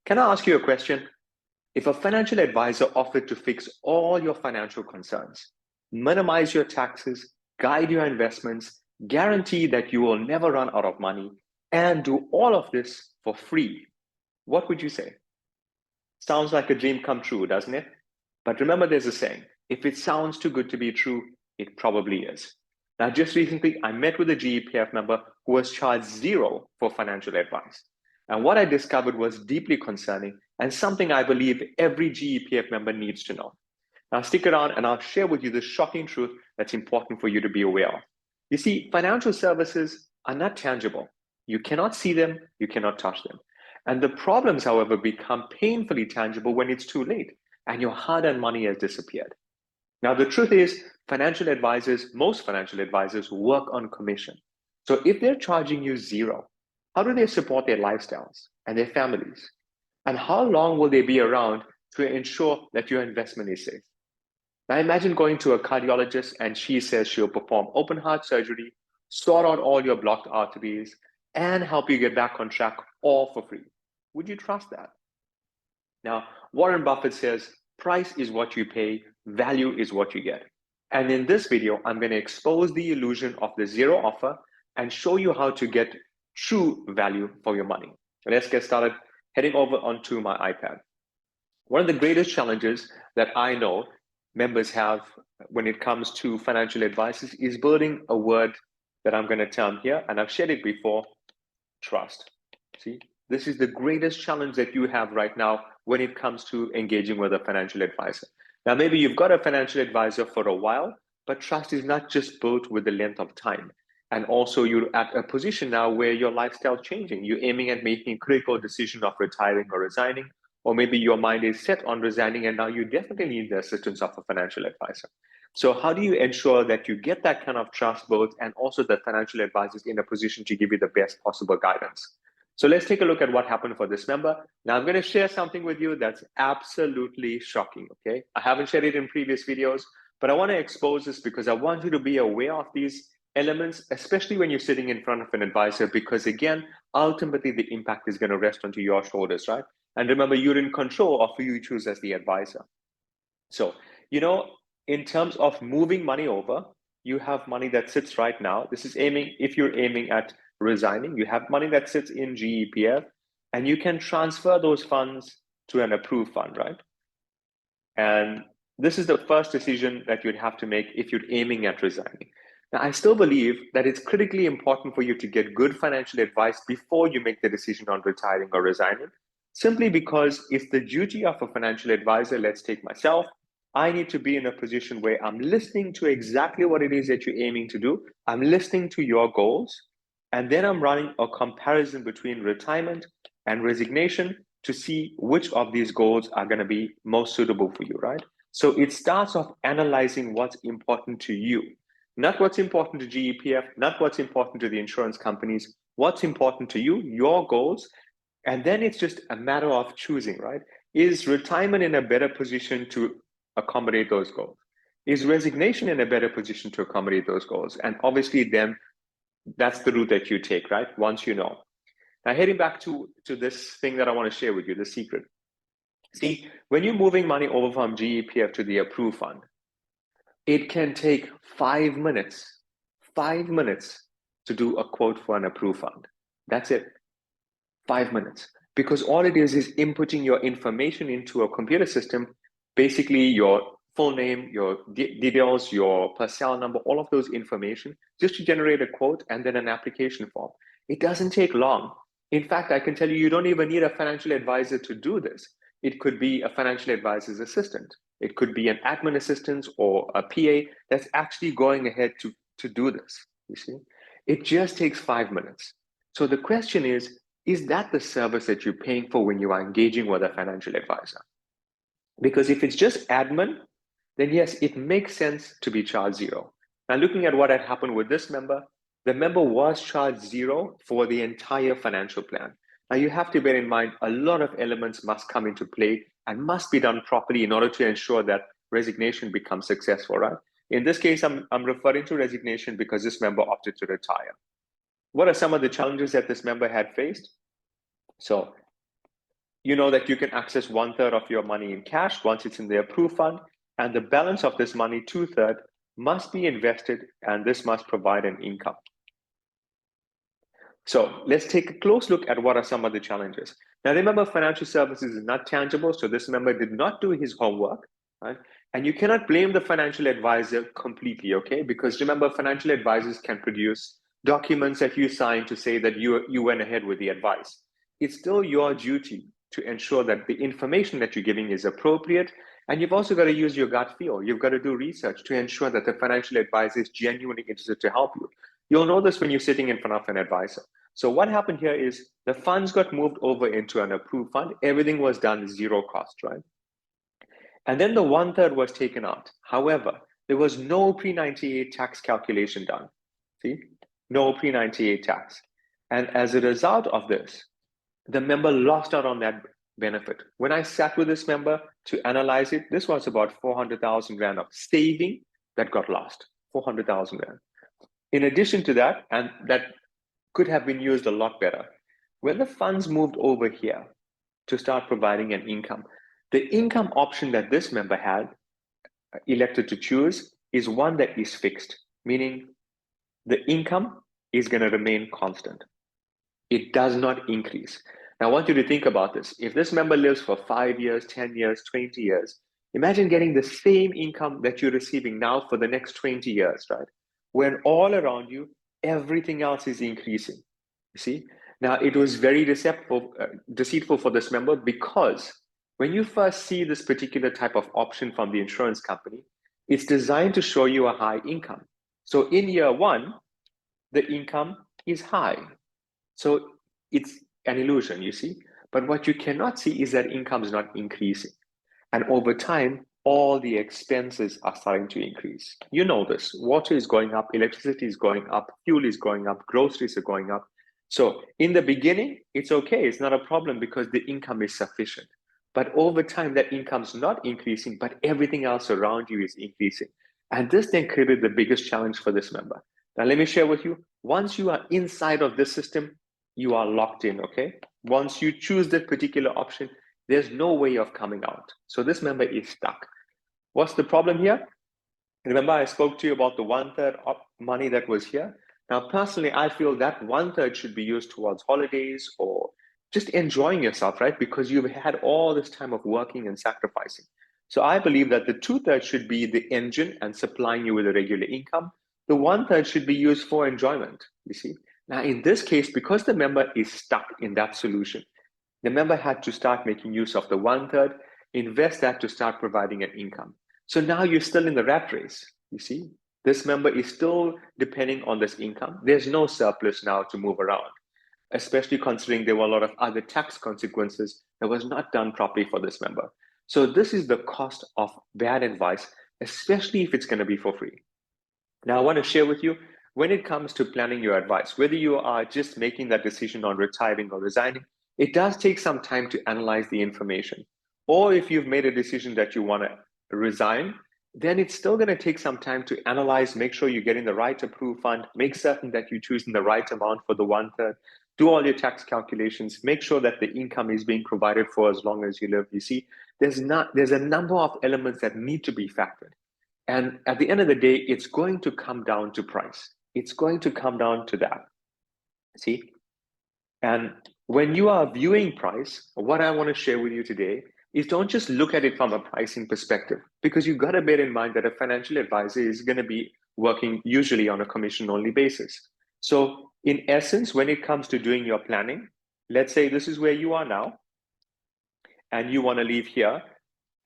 Can I ask you a question? If a financial advisor offered to fix all your financial concerns, minimize your taxes, guide your investments, guarantee that you will never run out of money, and do all of this for free, what would you say? Sounds like a dream come true, doesn't it? But remember, there's a saying, if it sounds too good to be true, it probably is. Now, just recently, I met with a GEPF member who was charged zero for financial advice. And what I discovered was deeply concerning and something I believe every GEPF member needs to know. Now, stick around and I'll share with you the shocking truth that's important for you to be aware of. You see, financial services are not tangible. You cannot see them, you cannot touch them. And the problems, however, become painfully tangible when it's too late and your hard-earned money has disappeared. Now, the truth is, most financial advisors work on commission. So if they're charging you zero, how do they support their lifestyles and their families? And how long will they be around to ensure that your investment is safe? Now, imagine going to a cardiologist and she says she'll perform open heart surgery, sort out all your blocked arteries, and help you get back on track all for free. Would you trust that? Now, Warren Buffett says, price is what you pay, value is what you get. And in this video, I'm going to expose the illusion of the zero offer and show you how to get true value for your money. Let's get started. Heading over onto my iPad. One of the greatest challenges that I know members have when it comes to financial advice is building a word that I'm going to term here, and I've shared it before, trust. See, this is the greatest challenge that you have right now when it comes to engaging with a financial advisor. Now, maybe you've got a financial advisor for a while, but trust is not just built with the length of time. And also you're at a position now where your lifestyle is changing. You're aiming at making a critical decision of retiring or resigning, or maybe your mind is set on resigning and now you definitely need the assistance of a financial advisor. So how do you ensure that you get that kind of trust both and also the financial advisor is in a position to give you the best possible guidance? So let's take a look at what happened for this member. Now I'm going to share something with you that's absolutely shocking, okay? I haven't shared it in previous videos, but I want to expose this because I want you to be aware of these elements, especially when you're sitting in front of an advisor, because again, ultimately the impact is going to rest onto your shoulders, right? And remember, you're in control of who you choose as the advisor. So, in terms of moving money over, you have money that sits right now. This is if you're aiming at resigning, you have money that sits in GEPF and you can transfer those funds to an approved fund, right? And this is the first decision that you'd have to make if you're aiming at resigning. Now, I still believe that it's critically important for you to get good financial advice before you make the decision on retiring or resigning, simply because it's the duty of a financial advisor. Let's take myself. I need to be in a position where I'm listening to exactly what it is that you're aiming to do. I'm listening to your goals, and then I'm running a comparison between retirement and resignation to see which of these goals are going to be most suitable for you, right? So it starts off analyzing what's important to you. Not what's important to GEPF, not what's important to the insurance companies, what's important to you, your goals. And then it's just a matter of choosing, right? Is retirement in a better position to accommodate those goals? Is resignation in a better position to accommodate those goals? And obviously then that's the route that you take, right? Once you know. Now heading back to this thing that I want to share with you, the secret. See, when you're moving money over from GEPF to the approved fund, it can take 5 minutes to do a quote for an approved fund. That's it, 5 minutes. Because all it is inputting your information into a computer system, basically your full name, your details, your personnel number, all of those information, just to generate a quote and then an application form. It doesn't take long. In fact, I can tell you, you don't even need a financial advisor to do this. It could be a financial advisor's assistant. It could be an admin assistant or a PA that's actually going ahead to do this, you see? It just takes 5 minutes. So the question is that the service that you're paying for when you are engaging with a financial advisor? Because if it's just admin, then yes, it makes sense to be charged zero. Now, looking at what had happened with this member, the member was charged zero for the entire financial plan. Now, you have to bear in mind a lot of elements must come into play and must be done properly in order to ensure that resignation becomes successful, right? In this case, I'm referring to resignation because this member opted to retire. What are some of the challenges that this member had faced? So you know that you can access 1/3 of your money in cash once it's in the approved fund, and the balance of this money, 2/3, must be invested, and this must provide an income. So let's take a close look at what are some of the challenges. Now remember, financial services is not tangible, so this member did not do his homework, right? And you cannot blame the financial advisor completely, okay? Because remember, financial advisors can produce documents that you sign to say that you went ahead with the advice. It's still your duty to ensure that the information that you're giving is appropriate, and you've also got to use your gut feel. You've got to do research to ensure that the financial advisor is genuinely interested to help you. You'll know this when you're sitting in front of an advisor. So what happened here is the funds got moved over into an approved fund. Everything was done zero cost, right? And then the 1/3 was taken out. However, there was no pre-98 tax calculation done. See, no pre-98 tax. And as a result of this, the member lost out on that benefit. When I sat with this member to analyze it, this was about 400,000 Rand of saving that got lost, 400,000 Rand. In addition to that, and that could have been used a lot better, when the funds moved over here to start providing an income, the income option that this member had elected to choose is one that is fixed, meaning the income is going to remain constant. It does not increase. Now, I want you to think about this. If this member lives for 5 years, 10 years, 20 years, imagine getting the same income that you're receiving now for the next 20 years, right? When all around you, everything else is increasing. You see? Now, it was very deceitful for this member, because when you first see this particular type of option from the insurance company, it's designed to show you a high income. So in year one, the income is high. So it's an illusion, you see. But what you cannot see is that income is not increasing. And over time, all the expenses are starting to increase. You know this. Water is going up, electricity is going up, fuel is going up, groceries are going up. So in the beginning, it's okay. It's not a problem because the income is sufficient. But over time, that income's not increasing, but everything else around you is increasing. And this then created the biggest challenge for this member. Now, let me share with you, once you are inside of this system, you are locked in, okay? Once you choose that particular option, there's no way of coming out. So this member is stuck. What's the problem here? Remember, I spoke to you about the 1/3 of money that was here. Now, personally, I feel that 1/3 should be used towards holidays or just enjoying yourself, right? Because you've had all this time of working and sacrificing. So I believe that the 2/3 should be the engine and supplying you with a regular income. The 1/3 should be used for enjoyment, you see? Now, in this case, because the member is stuck in that solution, the member had to start making use of the 1/3, invest that to start providing an income. So now you're still in the rat race, you see? This member is still depending on this income. There's no surplus now to move around, especially considering there were a lot of other tax consequences that was not done properly for this member. So this is the cost of bad advice, especially if it's going to be for free. Now, I want to share with you, when it comes to planning your advice, whether you are just making that decision on retiring or resigning, it does take some time to analyze the information. Or if you've made a decision that you want to resign, then it's still going to take some time to analyze, make sure you're getting the right approved fund, make certain that you're choosing the right amount for the 1/3, do all your tax calculations, make sure that the income is being provided for as long as you live. You see, there's a number of elements that need to be factored. And at the end of the day, it's going to come down to price. It's going to come down to that. See? And when you are viewing price, what I want to share with you today is don't just look at it from a pricing perspective, because you've got to bear in mind that a financial advisor is going to be working usually on a commission-only basis. So in essence, when it comes to doing your planning, let's say this is where you are now, and you want to leave here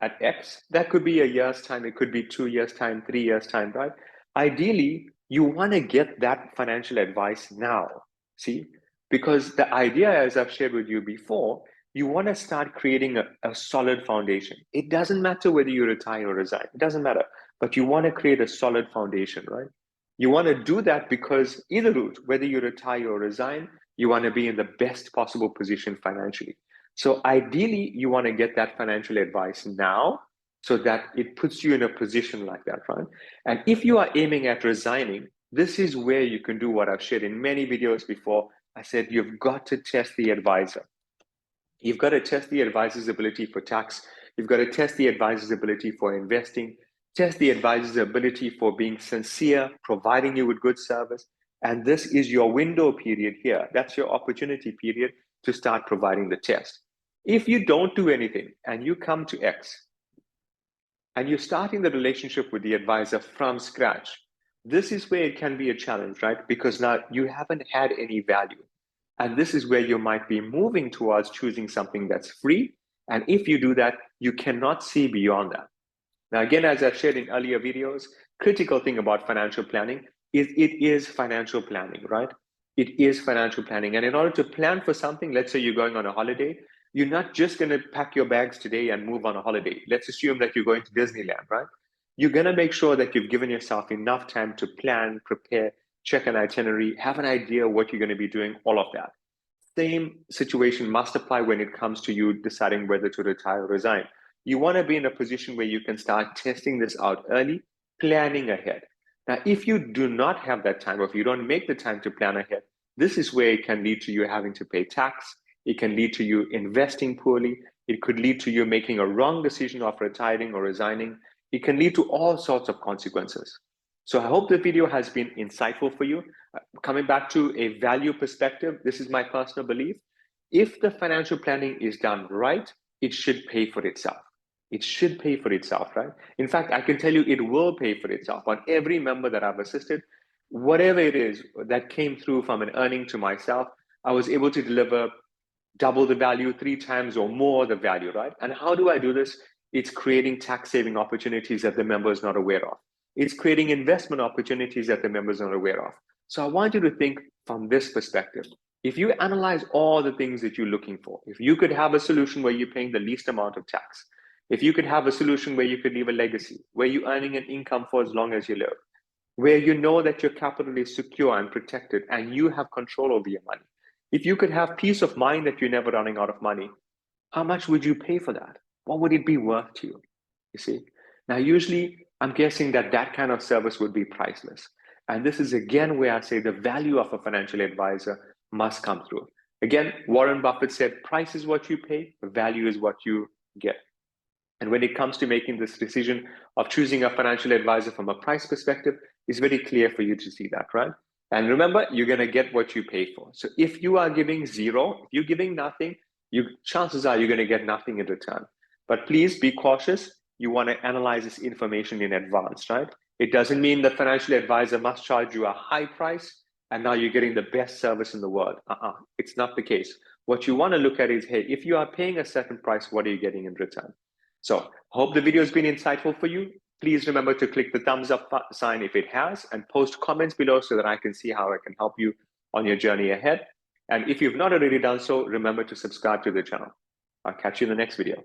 at X, that could be a year's time, it could be 2 years' time, 3 years' time, right? Ideally, you want to get that financial advice now, see? Because the idea, as I've shared with you before, you want to start creating a solid foundation. It doesn't matter whether you retire or resign, it doesn't matter, but you want to create a solid foundation, right? You want to do that because either route, whether you retire or resign, you want to be in the best possible position financially. So ideally, you want to get that financial advice now so that it puts you in a position like that, right? And if you are aiming at resigning, this is where you can do what I've shared in many videos before. I said, you've got to test the advisor. You've got to test the advisor's ability for tax. You've got to test the advisor's ability for investing, test the advisor's ability for being sincere, providing you with good service. And this is your window period here. That's your opportunity period to start providing the test. If you don't do anything and you come to X and you're starting the relationship with the advisor from scratch, this is where it can be a challenge, right? Because now you haven't had any value. And this is where you might be moving towards choosing something that's free. And if you do that, you cannot see beyond that. Now, again, as I've shared in earlier videos, critical thing about financial planning is it is financial planning, right? It is financial planning. And in order to plan for something, let's say you're going on a holiday, you're not just going to pack your bags today and move on a holiday. Let's assume that you're going to Disneyland, right? You're going to make sure that you've given yourself enough time to plan, prepare, check an itinerary, have an idea what you're going to be doing, all of that. Same situation must apply when it comes to you deciding whether to retire or resign. You want to be in a position where you can start testing this out early, planning ahead. Now, if you do not have that time, or if you don't make the time to plan ahead, this is where it can lead to you having to pay tax. It can lead to you investing poorly. It could lead to you making a wrong decision of retiring or resigning. It can lead to all sorts of consequences. So I hope the video has been insightful for you. Coming back to a value perspective, this is my personal belief. If the financial planning is done right, it should pay for itself. It should pay for itself, right? In fact, I can tell you it will pay for itself. On every member that I've assisted, whatever it is that came through from an earning to myself, I was able to deliver double the value, 3 times or more the value, right? And how do I do this? It's creating tax saving opportunities that the member is not aware of. It's creating investment opportunities that the member is not aware of. So I want you to think from this perspective. If you analyze all the things that you're looking for, if you could have a solution where you're paying the least amount of tax, if you could have a solution where you could leave a legacy, where you're earning an income for as long as you live, where you know that your capital is secure and protected and you have control over your money, if you could have peace of mind that you're never running out of money, how much would you pay for that? What would it be worth to you? You see? Now, usually, I'm guessing that that kind of service would be priceless. And this is again where I say the value of a financial advisor must come through. Again, Warren Buffett said, price is what you pay, value is what you get. And when it comes to making this decision of choosing a financial advisor from a price perspective, it's very clear for you to see that, right? And remember, you're going to get what you pay for. So if you are giving zero, if you're giving nothing, chances are you're going to get nothing in return. But please be cautious. You want to analyze this information in advance, right? It doesn't mean the financial advisor must charge you a high price and now you're getting the best service in the world. It's not the case. What you want to look at is, hey, if you are paying a certain price, what are you getting in return? So hope the video has been insightful for you. Please remember to click the thumbs up sign if it has and post comments below so that I can see how I can help you on your journey ahead. And if you've not already done so, remember to subscribe to the channel. I'll catch you in the next video.